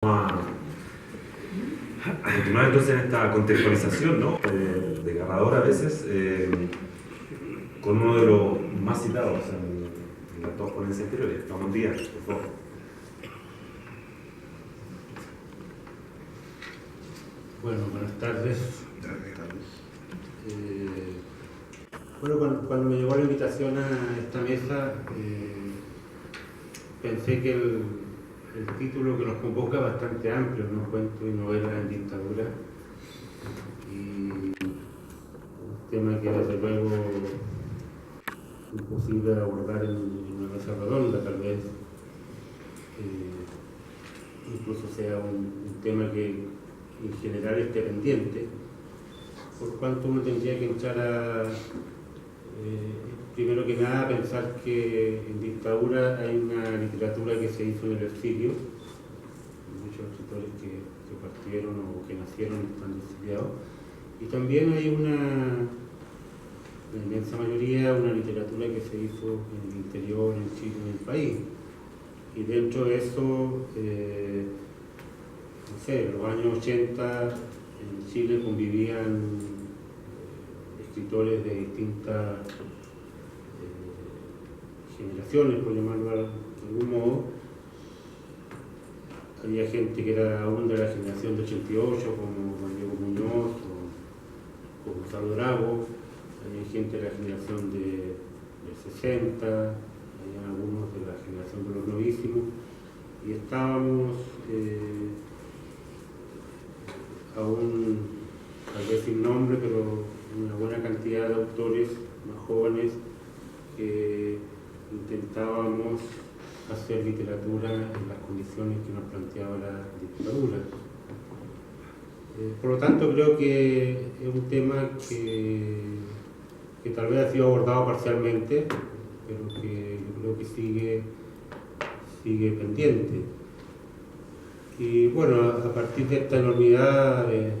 A continuar entonces en esta contextualización, ¿no? Desgarradora a veces, con uno de los más citados en las dos ponencias anteriores. Ramón Díaz, por favor. Bueno, buenas tardes. Bueno, cuando me llegó la invitación a esta mesa, pensé que el título que nos convoca es bastante amplio, ¿no? Cuentos y novelas en dictadura. Y un tema que desde luego es imposible abordar en una mesa redonda, tal vez. Incluso sea un tema que en general esté pendiente, por cuanto uno tendría que entrar a, primero que nada, pensar que en dictadura hay una literatura que se hizo en el exilio, muchos escritores que partieron o que nacieron están exiliados, y también hay la inmensa mayoría, una literatura que se hizo en el interior, en Chile, en el país. Y dentro de eso, no sé, en los años 80 en Chile convivían escritores de distintas generaciones, por llamarlo de algún modo. Había gente que era aún de la generación de 88, como Juan Diego Muñoz o Gonzalo Drago. Había gente de la generación de 60, había algunos de la generación de los novísimos, y estábamos aún, tal vez sin nombre, pero una buena cantidad de autores más jóvenes que intentábamos hacer literatura en las condiciones que nos planteaba la dictadura. Por lo tanto, creo que es un tema que tal vez ha sido abordado parcialmente, pero que yo creo que sigue pendiente. Y bueno, a partir de esta enormidad de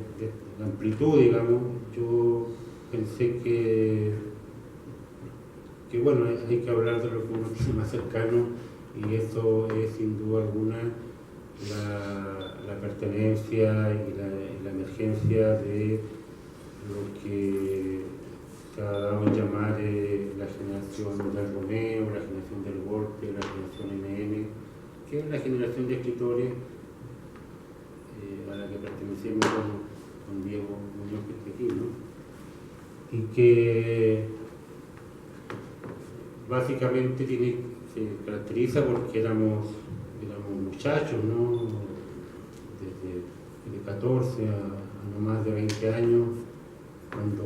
amplitud, digamos, yo pensé que bueno, hay que hablar de lo que uno tiene más cercano, y eso es sin duda alguna la pertenencia y la emergencia de lo que se ha dado en llamar la generación del Romeo, la generación del golpe, la generación MM, que es la generación de escritores a la que pertenecemos con Diego Muñoz, que está aquí, ¿no? Y que básicamente se caracteriza porque éramos muchachos, ¿no? Desde 14 a no más de 20 años, cuando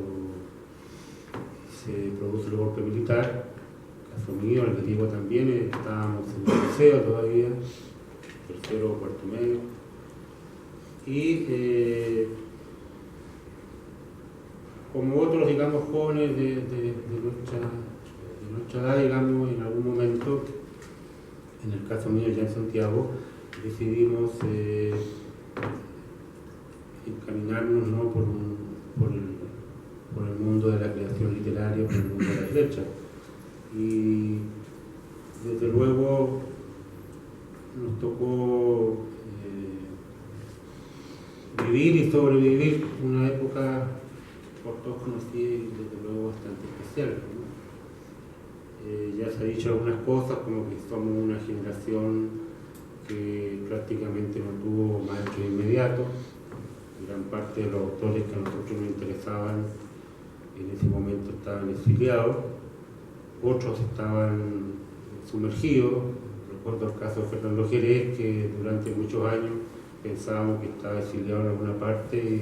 se produce el golpe militar. Caso mío, el de Diego también, estábamos en el liceo todavía, tercero o cuarto medio. Y como otros, digamos, jóvenes de nuestra edad, digamos, en algún momento, en el caso mío ya en Santiago, decidimos encaminarnos, ¿no? por el mundo de la creación literaria, por el mundo de las letras. Y desde luego nos tocó vivir y sobrevivir una época por todos conocida y desde luego bastante especial, ¿no? Ya se ha dicho algunas cosas, como que somos una generación que prácticamente no tuvo maestro inmediato. Gran parte de los autores que a nosotros nos interesaban en ese momento estaban exiliados, otros estaban sumergidos. Recuerdo el caso de Fernando Jerez, que durante muchos años pensábamos que estaba exiliado en alguna parte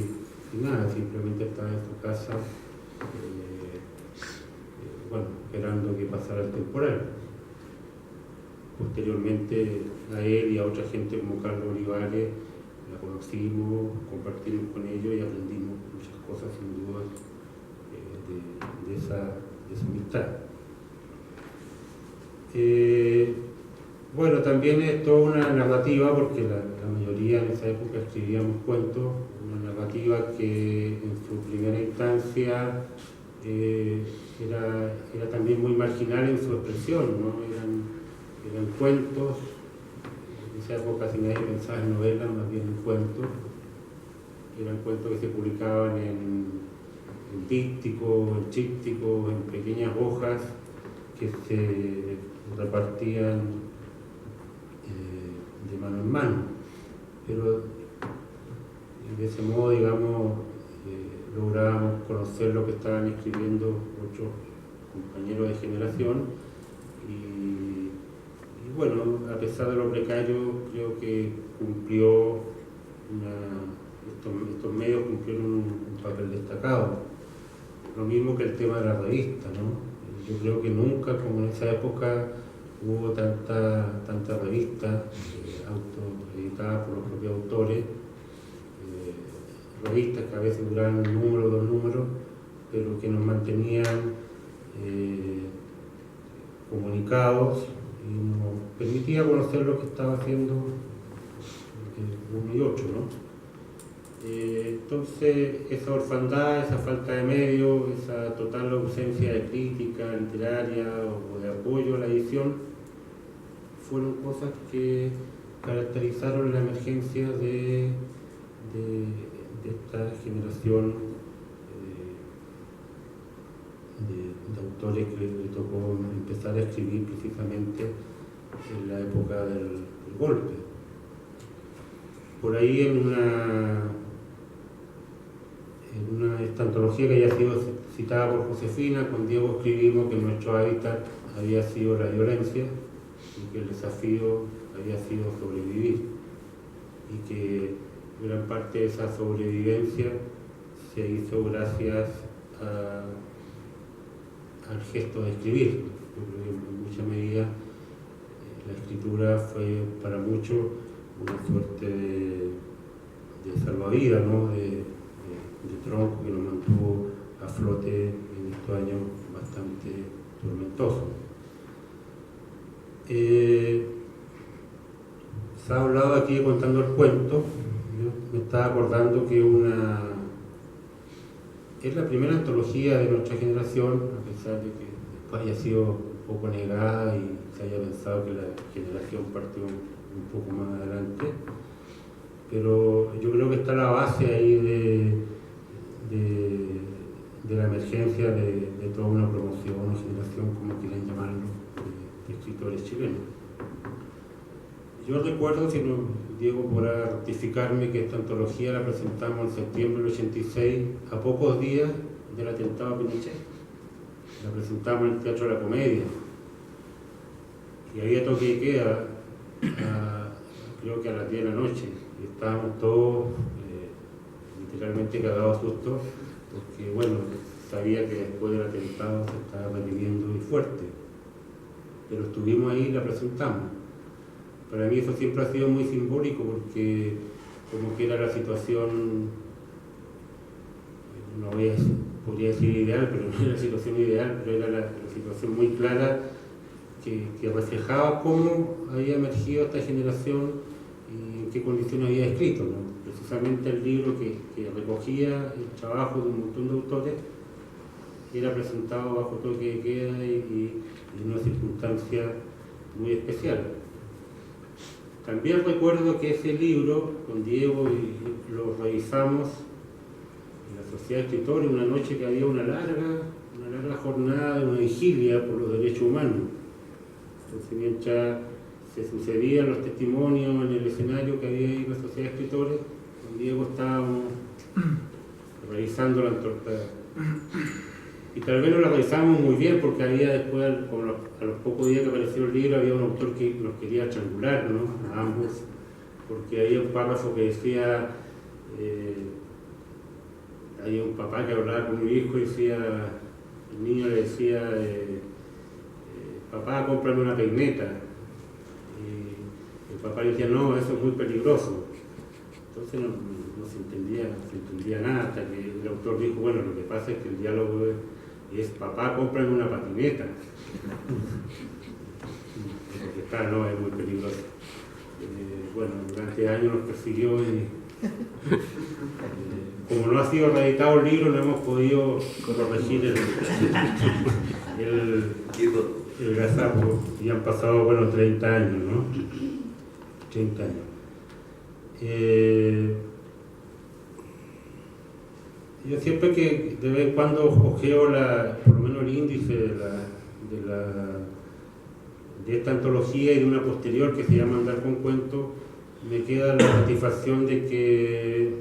y nada, simplemente estaba en su casa, bueno, esperando que pasara el temporal. Posteriormente a él y a otra gente como Carlos Olivares la conocimos, compartimos con ellos y aprendimos muchas cosas sin duda de esa amistad. Bueno, también es toda una narrativa, porque la mayoría en esa época escribíamos cuentos, una narrativa que en su primera instancia era también muy marginal en su expresión, ¿no? Eran cuentos En esa época casi nadie pensaba en novelas, más bien en cuentos. Eran cuentos que se publicaban en dípticos, en trípticos, en pequeñas hojas que se repartían de mano en mano. Pero de ese modo, digamos, lográbamos conocer lo que estaban escribiendo otros compañeros de generación y bueno, a pesar de lo precario, creo que estos medios cumplieron un papel destacado. Lo mismo que el tema de la revista, ¿no? Yo creo que nunca, como en esa época, hubo tanta revista autoeditadas por los propios autores, revistas que a veces duraban un número, 2 números, pero que nos mantenían comunicados y nos permitía conocer lo que estaba haciendo uno y otro, ¿no? Entonces, esa orfandad, esa falta de medios, esa total ausencia de crítica literaria o de apoyo a la edición, fueron cosas que caracterizaron la emergencia de esta generación de autores que le tocó empezar a escribir precisamente en la época del golpe. Por ahí en esta antología que ya ha sido citada por Josefina, con Diego escribimos que nuestro hábitat había sido la violencia y que el desafío había sido sobrevivir y que gran parte de esa sobrevivencia se hizo gracias al gesto de escribir. Yo creo que en mucha medida la escritura fue para muchos una suerte de salvavidas, ¿no? de tronco que nos mantuvo a flote en estos años bastante tormentosos. Se ha hablado aquí contando el cuento. Yo me estaba acordando que es la primera antología de nuestra generación, a pesar de que después haya sido un poco negada y se haya pensado que la generación partió un poco más adelante, pero yo creo que está la base ahí de la emergencia de toda una promoción, una generación, como quieran llamarlo, de escritores chilenos. Yo recuerdo, si no, Diego podrá ratificarme, que esta antología la presentamos en septiembre del 86, a pocos días del atentado a Pinochet. La presentamos en el Teatro de la Comedia. Y había toque de queda, creo que a las 10 de la noche. Y estábamos todos literalmente cagados a susto, porque bueno, sabía que después del atentado se estaba reviviendo muy fuerte. Pero estuvimos ahí y la presentamos. Para mí eso siempre ha sido muy simbólico porque como que era la situación, podría decir ideal, pero no era la situación ideal, pero era la situación muy clara que reflejaba cómo había emergido esta generación y en qué condiciones había escrito, ¿no? Precisamente el libro que recogía el trabajo de un montón de autores era presentado bajo toque de queda y en una circunstancia muy especial. También recuerdo que ese libro, con Diego, lo revisamos en la Sociedad de Escritores, una noche que había una larga jornada de una vigilia por los derechos humanos. Entonces, mientras se sucedían los testimonios en el escenario que había ahí en la Sociedad de Escritores, con Diego estábamos revisando la antología. Y tal vez no la revisábamos muy bien porque había después, a los pocos días que apareció el libro, había un autor que nos quería triangular, ¿no? A ambos, porque había un párrafo que decía, había un papá que hablaba con un hijo y decía, el niño le decía, papá, cómprame una peineta. Y el papá le decía, no, eso es muy peligroso. Entonces no se entendía nada, hasta que el autor dijo, bueno, lo que pasa es que el diálogo es papá, cómprame una patineta. Porque está, no, es muy peligroso. Bueno, durante años nos persiguió y como no ha sido reeditado el libro, no hemos podido corregir el gazapo y han pasado, bueno, 30 años, ¿no? 30 años. Yo siempre que de vez en cuando ojeo por lo menos el índice de esta antología y de una posterior que se llama Andar con Cuentos, me queda la satisfacción de que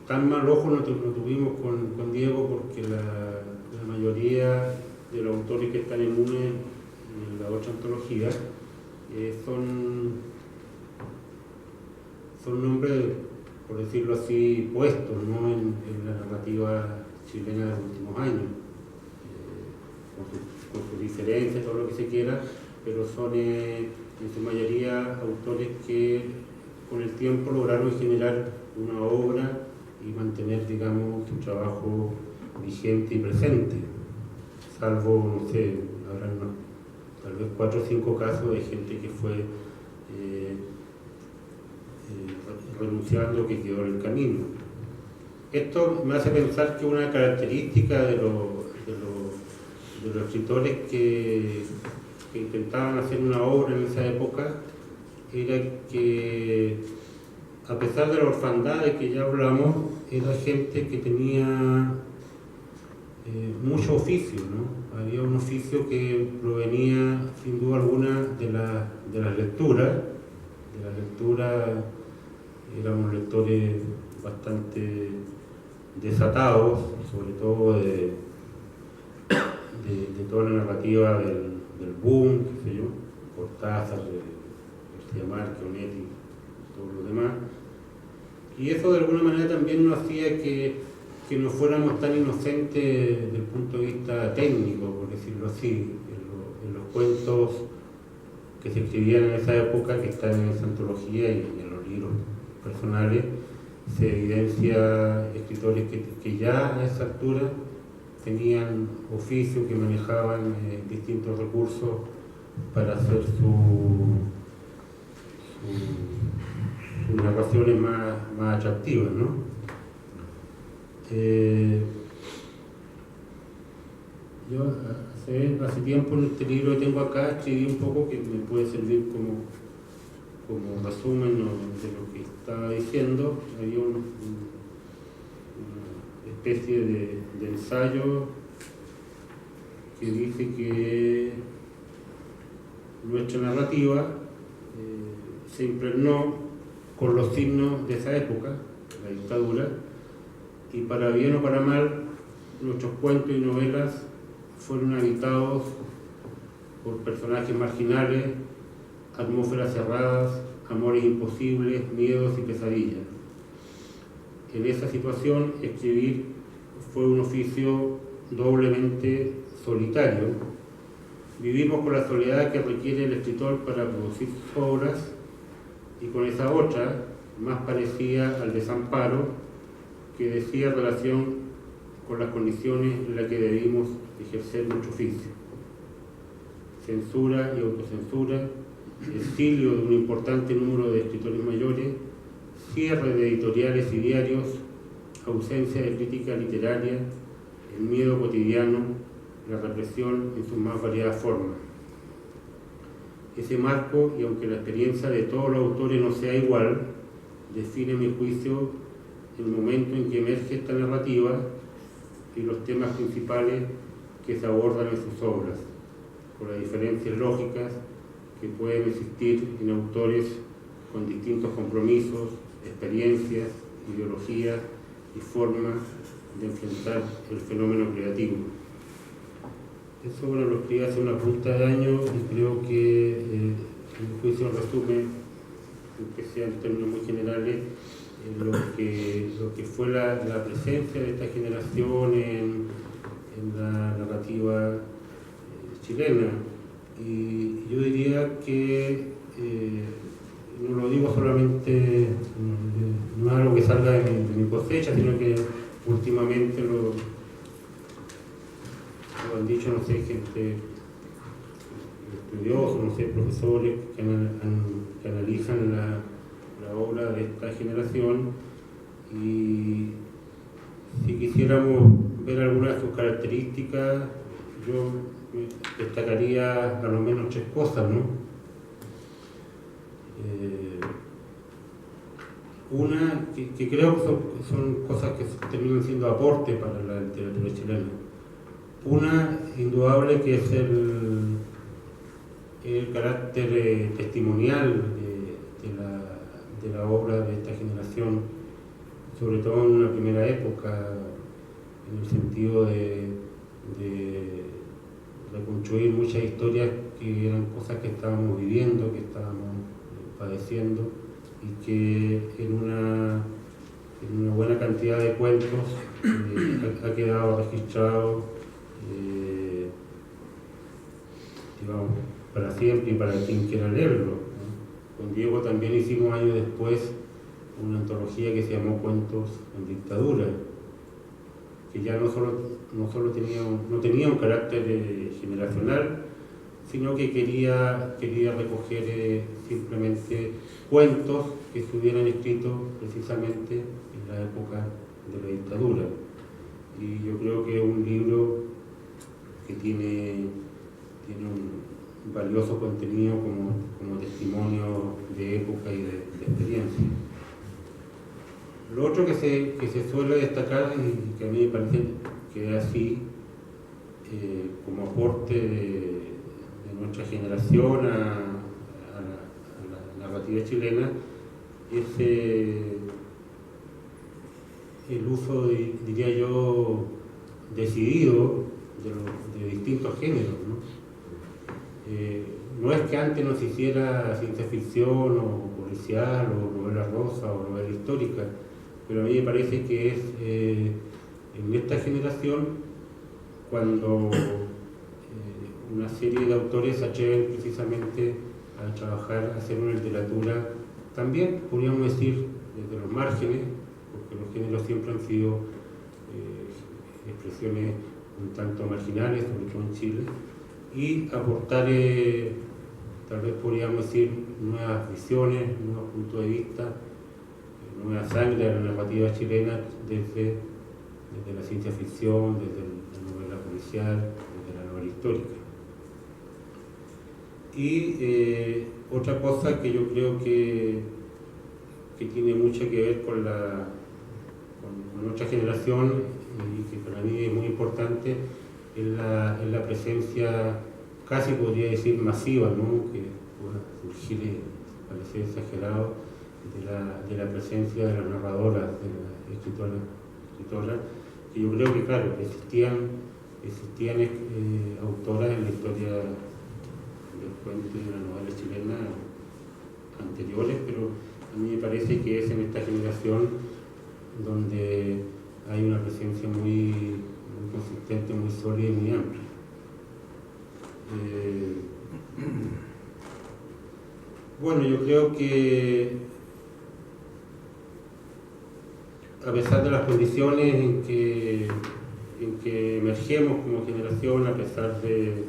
tan mal ojo no tuvimos con Diego, porque la mayoría de los autores que están en la otra antología son nombres, por decirlo así, puestos, ¿no? en la narrativa chilena de los últimos años, con sus diferencias, todo lo que se quiera, pero son en su mayoría autores que con el tiempo lograron generar una obra y mantener, digamos, su trabajo vigente y presente, salvo, no sé, habrá tal vez 4 o 5 casos de gente que fue renunciando, que quedó en el camino. Esto me hace pensar que una característica de los escritores que intentaban hacer una obra en esa época era que, a pesar de la orfandad de que ya hablamos, era gente que tenía mucho oficio, ¿no? Había un oficio que provenía sin duda alguna de las lecturas. De la lectura éramos lectores bastante desatados, sobre todo de toda la narrativa del boom, qué sé yo, Cortázar, García Márquez, Onetti, todos los demás. Y eso de alguna manera también nos hacía que no fuéramos tan inocentes desde el punto de vista técnico, por decirlo así. En los cuentos que se escribían en esa época, que están en esa antología y en los libros personales, se evidencia escritores que ya a esa altura tenían oficio, que manejaban distintos recursos para hacer sus narraciones más atractivas, ¿no? Yo hace tiempo en este libro que tengo acá escribí un poco que me puede servir como resumen de lo que estaba diciendo. Había una especie de ensayo que dice que nuestra narrativa se impregnó con los signos de esa época, la dictadura, y para bien o para mal, nuestros cuentos y novelas fueron habitados por personajes marginales, atmósferas cerradas, amores imposibles, miedos y pesadillas. En esa situación, escribir fue un oficio doblemente solitario. Vivimos con la soledad que requiere el escritor para producir sus obras, y con esa otra, más parecida al desamparo, que decía relación con las condiciones en las que debimos ejercer nuestro oficio. Censura y autocensura, exilio de un importante número de escritores mayores, cierre de editoriales y diarios, ausencia de crítica literaria, el miedo cotidiano, la represión en sus más variadas formas. Ese marco, y aunque la experiencia de todos los autores no sea igual, define, a mi juicio, el momento en que emerge esta narrativa y los temas principales que se abordan en sus obras, con las diferencias lógicas que pueden existir en autores con distintos compromisos, experiencias, ideologías y formas de enfrentar el fenómeno creativo. Eso lo escribí hace una punta de años y creo que en mi juicio resume, aunque sea en términos muy generales, lo que fue la presencia de esta generación en la narrativa chilena. Y yo diría que no lo digo solamente, no es algo que salga de mi cosecha, sino que últimamente lo han dicho, no sé, gente estudiosos, no sé, profesores que analizan la obra de esta generación, y si quisiéramos ver algunas de sus características, yo destacaría a lo menos 3 cosas, ¿no? Una que creo que son cosas que terminan siendo aporte para la literatura chilena. Una, indudable, que es el carácter testimonial de la obra de esta generación, sobre todo en una primera época, en el sentido de reconstruir muchas historias que eran cosas que estábamos viviendo, que estábamos padeciendo, y que en una buena cantidad de cuentos ha quedado registrado, digamos, para siempre y para quien quiera leerlo, ¿no? Con Diego también hicimos años después una antología que se llamó Cuentos en Dictadura, que ya no solo tenía un carácter generacional, sino que quería recoger simplemente cuentos que se hubieran escrito precisamente en la época de la dictadura. Y yo creo que es un libro que tiene un valioso contenido como testimonio de época y de experiencia. Lo otro que se suele destacar, y que a mí me parece que es así, como aporte de nuestra generación a la narrativa chilena, es el uso, diría yo, decidido de distintos géneros, ¿no? No es que antes no se hiciera ciencia ficción o policial o novela rosa o novela histórica, pero a mí me parece que es en esta generación cuando una serie de autores se atreven precisamente a trabajar, a hacer una literatura también, podríamos decir, desde los márgenes, porque los géneros siempre han sido expresiones un tanto marginales, sobre todo en Chile, y aportar, tal vez podríamos decir, nuevas visiones, nuevos puntos de vista, nueva sangre a la narrativa chilena desde la ciencia ficción, desde la novela policial, desde la novela histórica. Y otra cosa que yo creo que tiene mucho que ver con nuestra generación y que para mí es muy importante es la presencia, casi podría decir masiva, ¿no? Que pueda surgir, parece exagerado, de la presencia de las narradoras, de las escritoras, que yo creo que, claro, existían autoras en la historia del cuento y de la novela chilena anteriores, pero a mí me parece que es en esta generación donde hay una presencia muy consistente, muy sólida y muy amplia. Bueno, yo creo que a pesar de las condiciones en que emergemos como generación, a pesar del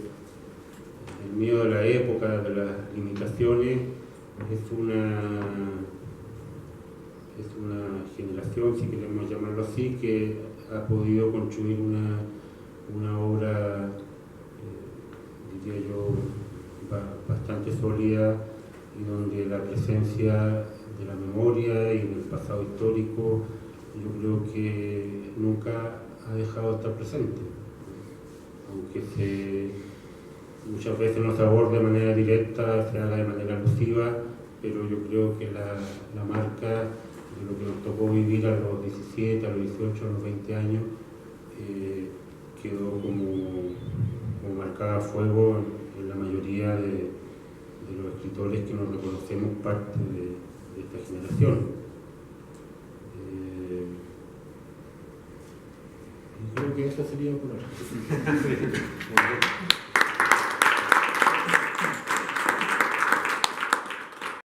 miedo de la época, de las limitaciones, es una generación, si queremos llamarlo así, que ha podido construir una obra, diría yo, bastante sólida, y donde la presencia de la memoria y del pasado histórico, yo creo que nunca ha dejado de estar presente, aunque muchas veces no se aborde de manera directa, se haga de manera alusiva, pero yo creo que la marca de lo que nos tocó vivir a los 17, a los 18, a los 20 años, quedó como marcada a fuego en la mayoría de los escritores que nos reconocemos parte de esta generación. Creo que eso sería por ahora.